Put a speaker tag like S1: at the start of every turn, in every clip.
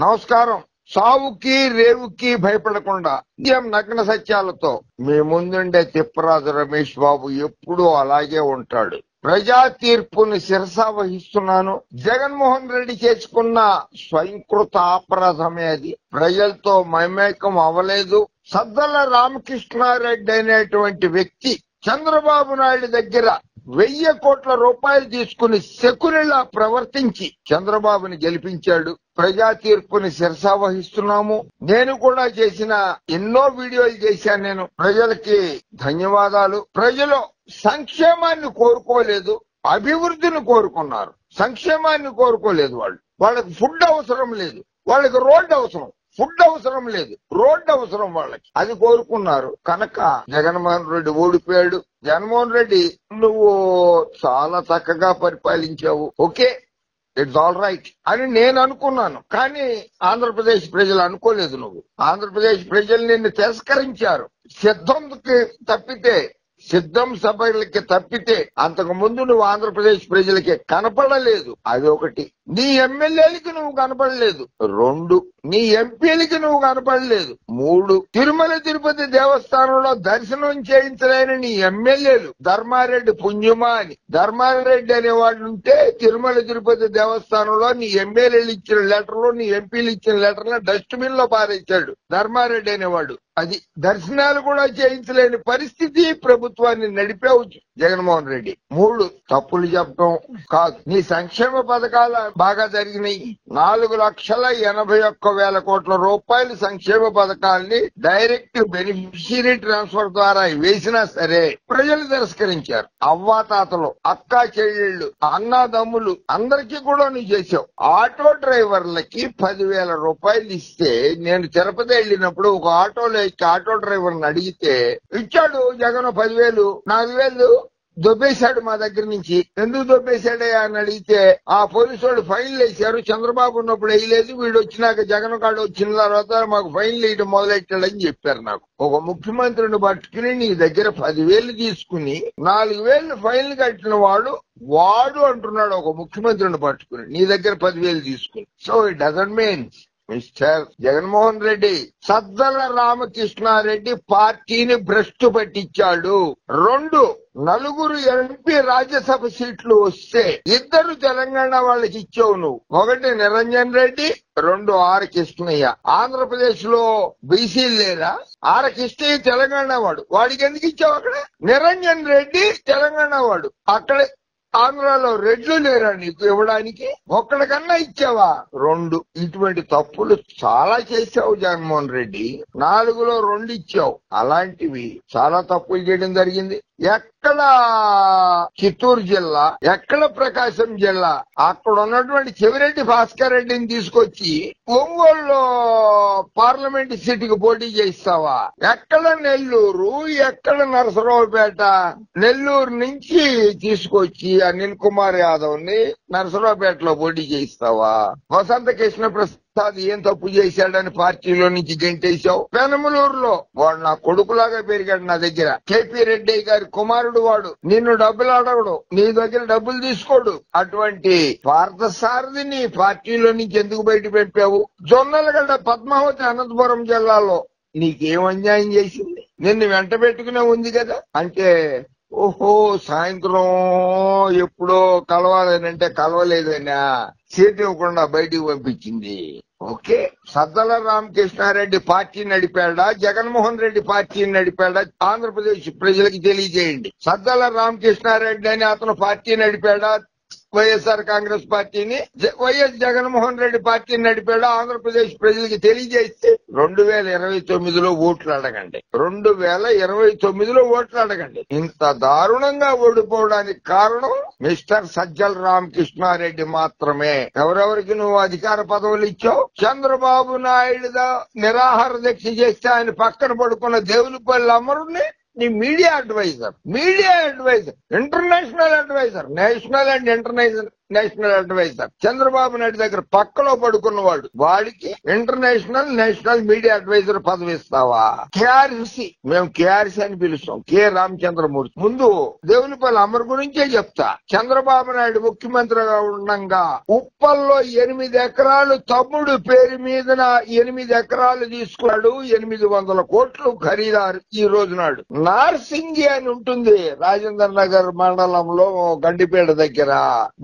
S1: నమస్కారం. సావుకి రేవుకి భయపడకుండా నిత్యం నగ్న సత్యాలతో మీ ముందుండే తిప్పరాజు రమేష్ బాబు ఎప్పుడూ అలాగే ఉంటాడు. ప్రజా తీర్పుని శిరసా వహిస్తున్నాను. జగన్మోహన్ రెడ్డి చేసుకున్న స్వయంకృత అపరాధమే అది. ప్రజలతో మమేకం అవ్వలేదు. సద్దల రామకృష్ణారెడ్డి అనేటువంటి వ్యక్తి చంద్రబాబు నాయుడు దగ్గర 1000 కోట్ల రూపాయలు తీసుకుని శకునిలా ప్రవర్తించి చంద్రబాబుని గెలిపించాడు. ప్రజా తీర్పుని శిరసా వహిస్తున్నాము. నేను కూడా చేసిన ఎన్నో వీడియోలు చేశాను. నేను ప్రజలకి ధన్యవాదాలు. ప్రజలు సంక్షేమాన్ని కోరుకోలేదు, అభివృద్ధిని కోరుకున్నారు. సంక్షేమాన్ని కోరుకోలేదు. వాళ్ళకి ఫుడ్ అవసరం లేదు, వాళ్ళకి రోడ్డు అవసరం. ఫుడ్ అవసరం లేదు, రోడ్డు అవసరం వాళ్ళకి. అది కోరుకున్నారు కనుక జగన్మోహన్ రెడ్డి ఓడిపోయాడు. జగన్మోహన్ రెడ్డి నువ్వు చాలా చక్కగా పరిపాలించావు, ఓకే, ఇట్స్ ఆల్ రైట్ అని నేను అనుకున్నాను. కానీ ఆంధ్రప్రదేశ్ ప్రజలు అనుకోలేదు. నువ్వు ఆంధ్రప్రదేశ్ ప్రజలు నిన్ను తిరస్కరించారు. సిద్ధం సభలకి తప్పితే అంతకు ముందు నువ్వు ఆంధ్రప్రదేశ్ ప్రజలకి కనపడలేదు. అది ఒకటి. నీ ఎమ్మెల్యేలకి నువ్వు కనపడలేదు. 2, నీ ఎంపీలకి నువ్వు కనపడలేదు. 3, తిరుమల తిరుపతి దేవస్థానంలో దర్శనం చేయించలేని నీ ఎమ్మెల్యేలు ధర్మారెడ్డి పుణ్యమా అని. ధర్మారెడ్డి అనేవాడు ఉంటే తిరుమల తిరుపతి దేవస్థానంలో నీ ఎమ్మెల్యేలు ఇచ్చిన లెటర్లు, నీ ఎంపీలు ఇచ్చిన లెటర్లు డస్ట్బిన్ లో పారేశాడు ధర్మారెడ్డి అనేవాడు. అది దర్శనాలు కూడా చేయించలేని పరిస్థితి ప్రభుత్వాన్ని నడిపావు జగన్మోహన్ రెడ్డి. 3, తప్పులు చెప్పడం కాదు. నీ సంక్షేమ పథకాలు బాగా జరిగినాయి. 4,81,000 కోట్ల రూపాయలు సంక్షేమ పథకాల్ని డైరెక్ట్ బెనిఫిషియరీ ట్రాన్స్ఫర్ ద్వారా వేసినా సరే ప్రజలు తిరస్కరించారు. అవ్వాతాతలు, అక్కా చెల్లెళ్ళు, అన్నాదమ్ములు అందరికీ కూడా నువ్వు చేసావు. ఆటో డ్రైవర్లకి 10,000 రూపాయలు ఇస్తే నేను తిరుపతి వెళ్ళినప్పుడు ఒక ఆటోలో ఆటో డ్రైవర్ని అడిగితే ఇచ్చాడు జగన్ 10,000. 4,000 దొబ్బేశాడు మా దగ్గర నుంచి. ఎందుకు దొబ్బేశాడయ్యా అని అడిగితే ఆ పోలీసు వాళ్ళు ఫైన్లు వేశారు. చంద్రబాబు ఉన్నప్పుడు వేయలేదు, వీడు వచ్చినాక జగన్ కాడు వచ్చిన తర్వాత మాకు ఫైన్లు వేయడం మొదలెట్టాడని చెప్పారు నాకు. ఒక ముఖ్యమంత్రిని పట్టుకుని నీ దగ్గర 10,000 తీసుకుని 4,000 ఫైన్లు కట్టిన వాడు అంటున్నాడు ఒక ముఖ్యమంత్రిని పట్టుకుని నీ దగ్గర 10,000 తీసుకుని. So it doesn't mean mister Jaganmohan Reddy, Saddala Ramakrishnareddy పార్టీని భ్రష్టు పట్టించాడు. 2, 4 ఎంపీ రాజ్యసభ సీట్లు వస్తే 2 తెలంగాణ వాళ్ళకి ఇచ్చావు నువ్వు. 1 నిరంజన్ రెడ్డి, 2 ఆర్ కృష్ణయ్య. ఆంధ్రప్రదేశ్ లో బీసీలు లేరా? ఆర్ కృష్ణయ్య తెలంగాణ వాడికి ఎందుకు ఇచ్చావు? అక్కడ నిరంజన్ రెడ్డి తెలంగాణ వాడు. అక్కడ ఆంధ్రాలో రెడ్లు లేరా నీకు ఇవ్వడానికి? ఒక్కడికన్నా ఇచ్చావా? 2. ఇటువంటి తప్పులు చాలా చేశావు జగన్మోహన్ రెడ్డి. 4లో 2 ఇచ్చావు. అలాంటివి చాలా తప్పులు చేయడం జరిగింది. ఎక్కడ చిత్తూరు జిల్లా, ఎక్కడ ప్రకాశం జిల్లా, అక్కడ ఉన్నటువంటి చెవిరెడ్డి భాస్కర్ రెడ్డిని తీసుకొచ్చి ఒంగోలులో పార్లమెంట్ సీటుకి పోటీ చేస్తావా? ఎక్కడ నెల్లూరు, ఎక్కడ నరసరావుపేట? నెల్లూరు నుంచి తీసుకొచ్చి అనిల్ కుమార్ యాదవ్ ని నరసరావుపేటలో పోటీ చేయిస్తావా? వసంత కృష్ణ ప్రసాద్ ఏం తప్పు చేశాడని పార్టీలో నుంచి గెంటేశావు. పెనమలూరులో వాడు నా కొడుకులాగా పెరిగాడు నా దగ్గర. కేపీ రెడ్డి గారి కుమారుడు వాడు. నిన్ను డబ్బులు అడగడు, నీ దగ్గర డబ్బులు తీసుకోడు. అటువంటి పార్థసారథిని పార్టీలో నుంచి ఎందుకు బయట పెట్టావు? జొన్నలగడ్డ పద్మావతి అనంతపురం జిల్లాలో నీకేం అన్యాయం చేసింది? నిన్ను వెంట పెట్టుకునే ఉంది కదా. అంటే ఓహో, సాయంత్రం ఎప్పుడో కలవాలనంటే కలవలేదనా సీట్ ఇవ్వకుండా బయటికి పంపించింది. ఓకే, సద్దల రామకృష్ణారెడ్డి పార్టీ నడిపాడా, జగన్మోహన్ రెడ్డి పార్టీని నడిపాడా? ఆంధ్రప్రదేశ్ ప్రజలకు తెలియజేయండి. సద్దల రామకృష్ణారెడ్డి అని అతను పార్టీ నడిపాడా? వైఎస్ఆర్ కాంగ్రెస్ పార్టీని, వైఎస్ జగన్మోహన్ రెడ్డి పార్టీని నడిపాడా? ఆంధ్రప్రదేశ్ ప్రజలకి తెలియజేస్తే 2029లో ఓట్లు అడగండి. 2029లో ఓట్లు అడగండి. ఇంత దారుణంగా ఓడిపోవడానికి కారణం మిస్టర్ సజ్జల రామకృష్ణారెడ్డి మాత్రమే. ఎవరెవరికి నువ్వు అధికార పదవులు ఇచ్చావు? చంద్రబాబు నాయుడు నిరాహార దీక్ష చేస్తే ఆయన పక్కన పడుకున్న దేవులపల్లి అమరుని నీ media adviser, international adviser, national and national adviser. Chandrababu Naidu దగ్గర పక్కలో పడుకున్నవాడు, వాడికి ఇంటర్నేషనల్ నేషనల్ మీడియా అడ్వైజర్ పదవి ఇస్తావా? కేఆర్సి, మేము కేఆర్సి అని పిలుస్తాం, కె రామచంద్రమూర్తి. ముందు దేవునిపల్లి అమర్ గురించే చెప్తా. చంద్రబాబు నాయుడు ముఖ్యమంత్రిగా ఉండగా ఉప్పల్లో 8 ఎకరాలు తమ్ముడు పేరు మీదన 8 ఎకరాలు తీసుకున్నాడు. 800 కోట్లు ఖరీదారు. ఈ రోజు నాడు నార్సింగి అని ఉంటుంది రాజేంద్ర నగర్ మండలంలో గండిపేట దగ్గర,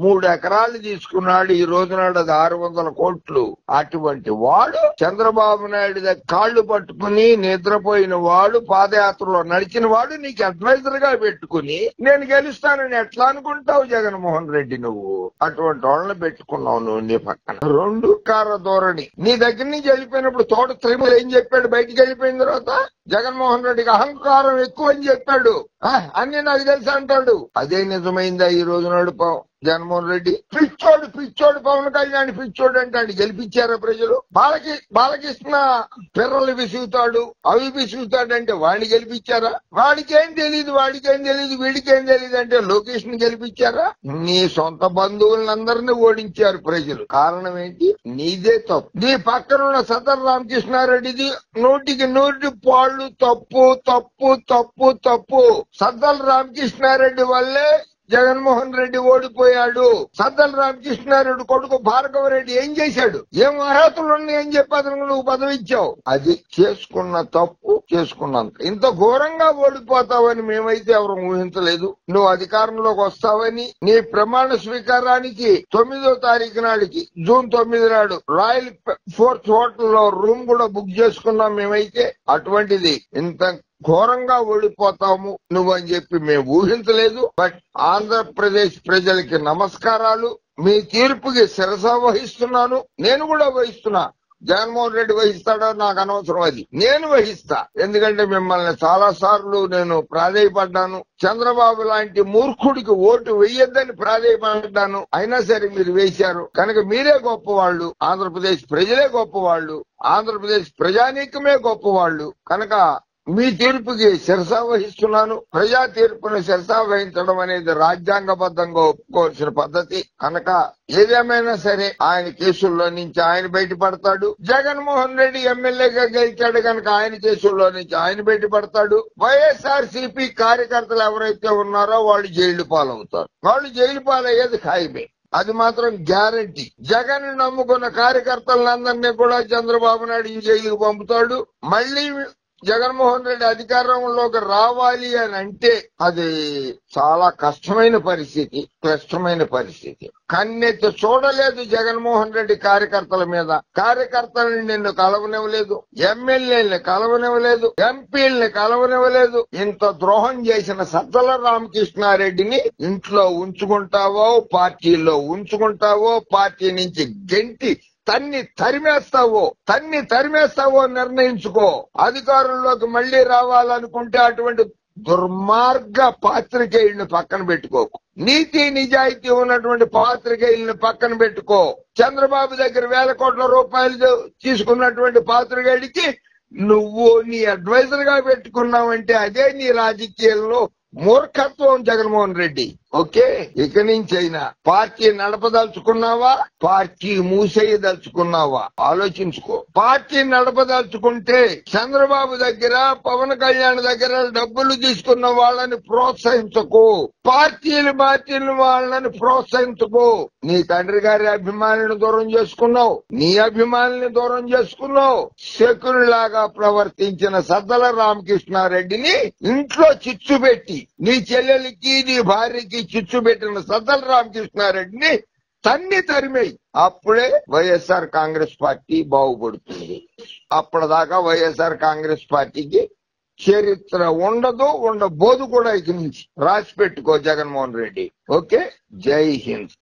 S1: 3 ఎకరాలు తీసుకున్నాడు. ఈ రోజు నాడు అది 600 కోట్లు. అటువంటి వాడు చంద్రబాబు నాయుడు దగ్గర కాళ్లు పట్టుకుని నిద్రపోయిన వాడు, పాదయాత్రలో నడిచిన వాడు నీకు అడ్వైజర్ గా పెట్టుకుని నేను గెలుస్తానని ఎట్లా అనుకుంటావు జగన్మోహన్ రెడ్డి? నువ్వు అటువంటి వాళ్ళని పెట్టుకున్నావు నువ్వు నీ పక్కన. 2 కార ధోరణి. నీ దగ్గర నుంచి వెళ్ళిపోయినప్పుడు తోట త్రిములు ఏం చెప్పాడు? బయటికి వెళ్ళిపోయిన తర్వాత జగన్మోహన్ రెడ్డికి అహంకారం ఎక్కువ అని చెప్పాడు. అన్ని నాకు తెలుసు అంటాడు. అదే నిజమైందా ఈ రోజు నాడు? జగన్మోహన్ రెడ్డి పిచ్చోడు పవన్ కళ్యాణ్ పిచ్చోడు అంటాడు. గెలిపించారా ప్రజలు? బాలకృష్ణ పిర్రలు విసుగుతాడు, అవి విసుగుతాడు అంటే వాడిని గెలిపించారా? వాడికేం తెలీదు వీడికేం తెలీదు అంటే లోకేష్ ని గెలిపించారా? నీ సొంత బంధువులందరినీ ఓడించారు ప్రజలు. కారణం ఏంటి? నీదే తప్పు. నీ పక్కన ఉన్న సదర్ రామకృష్ణారెడ్డిది 100కి 100 పాళ్ళు తప్పు. సద్దల రామకృష్ణారెడ్డి వల్లే జగన్మోహన్ రెడ్డి ఓడిపోయాడు. సద్దల రామకృష్ణారెడ్డి కొడుకు భార్గవ రెడ్డి ఏం చేశాడు? ఏం అర్హతలు ఉన్నాయని చెప్పి అతను నువ్వు పదవి ఇచ్చావు. అది చేసుకున్న తప్పు చేసుకున్నంత. ఇంత ఘోరంగా ఓడిపోతావని మేమైతే ఎవరు ఊహించలేదు. నువ్వు అధికారంలోకి వస్తావని. నీ ప్రమాణ స్వీకారానికి 9వ తారీఖు నాడికి, జూన్ 9 నాడు రాయల్ ఫోర్త్ హోటల్లో రూమ్ కూడా బుక్ చేసుకున్నాం మేమైతే. అటువంటిది ఇంత ఘోరంగా ఓడిపోతాము నువ్వు అని చెప్పి మేము ఊహించలేదు. బట్ ఆంధ్రప్రదేశ్ ప్రజలకి నమస్కారాలు. మీ తీర్పుకి శిరస వహిస్తున్నాను. నేను కూడా వహిస్తున్నా. జగన్మోహన్ రెడ్డి వహిస్తాడో నాకు అనవసరం, అది నేను వహిస్తా. ఎందుకంటే మిమ్మల్ని చాలా సార్లు నేను ప్రాధేయపడ్డాను. చంద్రబాబు లాంటి మూర్ఖుడికి ఓటు వెయ్యొద్దని ప్రాధేయపడ్డాను. అయినా సరే మీరు వేశారు కనుక మీరే గొప్పవాళ్లు. ఆంధ్రప్రదేశ్ ప్రజలే గొప్పవాళ్లు. ఆంధ్రప్రదేశ్ ప్రజానీకమే గొప్పవాళ్లు. కనుక మీ తీర్పుకి శిరస వహిస్తున్నాను. ప్రజా తీర్పును శిరస వహించడం అనేది రాజ్యాంగబద్ధంగా ఒప్పుకోవాల్సిన పద్ధతి. కనుక ఏదేమైనా సరే ఆయన కేసుల్లో నుంచి ఆయన బయటపడతాడు. జగన్మోహన్ రెడ్డి ఎమ్మెల్యేగా గెలిచాడు కనుక ఆయన కేసుల్లో నుంచి ఆయన బయటపడతాడు. వైఎస్ఆర్సీపీ కార్యకర్తలు ఎవరైతే ఉన్నారో వాళ్ళు జైలు పాలవుతారు. వాళ్ళు జైలు పాలయ్యేది ఖాయమే. అది మాత్రం గ్యారంటీ. జగన్ నమ్ముకున్న కార్యకర్తలందరినీ కూడా చంద్రబాబు నాయుడు జైలుకు పంపుతాడు. మళ్లీ జగన్మోహన్ రెడ్డి అధికారంలోకి రావాలి అని అంటే అది చాలా కష్టమైన పరిస్థితి, క్లిష్టమైన పరిస్థితి. కన్నెత్తి చూడలేదు జగన్మోహన్ రెడ్డి కార్యకర్తల మీద. కార్యకర్తలను నిన్ను కలవనివ్వలేదు, ఎమ్మెల్యేలని కలవనివ్వలేదు, ఎంపీలని కలవనివ్వలేదు. ఇంత ద్రోహం చేసిన సజ్జల రామకృష్ణారెడ్డిని ఇంట్లో ఉంచుకుంటావో, పార్టీలో ఉంచుకుంటావో, పార్టీ నుంచి గెంటి తన్ని తరిమేస్తావో నిర్ణయించుకో. అధికారంలోకి మళ్లీ రావాలనుకుంటే అటువంటి దుర్మార్గ పాత్రికేయుల్ని పక్కన పెట్టుకోకు. నీతి నిజాయితీ ఉన్నటువంటి పాత్రికేయుల్ని పక్కన పెట్టుకో. చంద్రబాబు దగ్గర 1000 కోట్ల రూపాయలు తీసుకున్నటువంటి పాత్రికేయుడికి నువ్వు నీ అడ్వైజర్ గా పెట్టుకున్నావంటే అదే నీ రాజకీయాల్లో మూర్ఖత్వం జగన్మోహన్ రెడ్డి. ఓకే, ఇక నుంచి అయినా పార్టీ నడపదలుచుకున్నావా, పార్టీ మూసేయదలుచుకున్నావా ఆలోచించుకో. పార్టీ నడపదలుచుకుంటే చంద్రబాబు దగ్గర, పవన్ కళ్యాణ్ దగ్గర డబ్బులు తీసుకున్న వాళ్ళని ప్రోత్సహించకు. పార్టీలు వాళ్ళని ప్రోత్సహించకు. నీ తండ్రి గారి అభిమానులను దూరం చేసుకున్నావు, నీ అభిమానుల్ని దూరం చేసుకున్నావు. శకునిలాగా ప్రవర్తించిన సద్దల రామకృష్ణారెడ్డిని ఇంట్లో చిచ్చు పెట్టి నీ చెల్లెలికి నీ భార్యకి చిచ్చు పెట్టిన సద్దల రామకృష్ణారెడ్డిని తరిమేయి. అప్పుడే వైఎస్ఆర్ కాంగ్రెస్ పార్టీ బాగుపడుతుంది. అప్పటిదాకా వైఎస్ఆర్ కాంగ్రెస్ పార్టీకి చరిత్ర ఉండబోదు కూడా. ఇక నుంచి రాసి పెట్టుకో జగన్మోహన్ రెడ్డి. ఓకే, జై హింద్.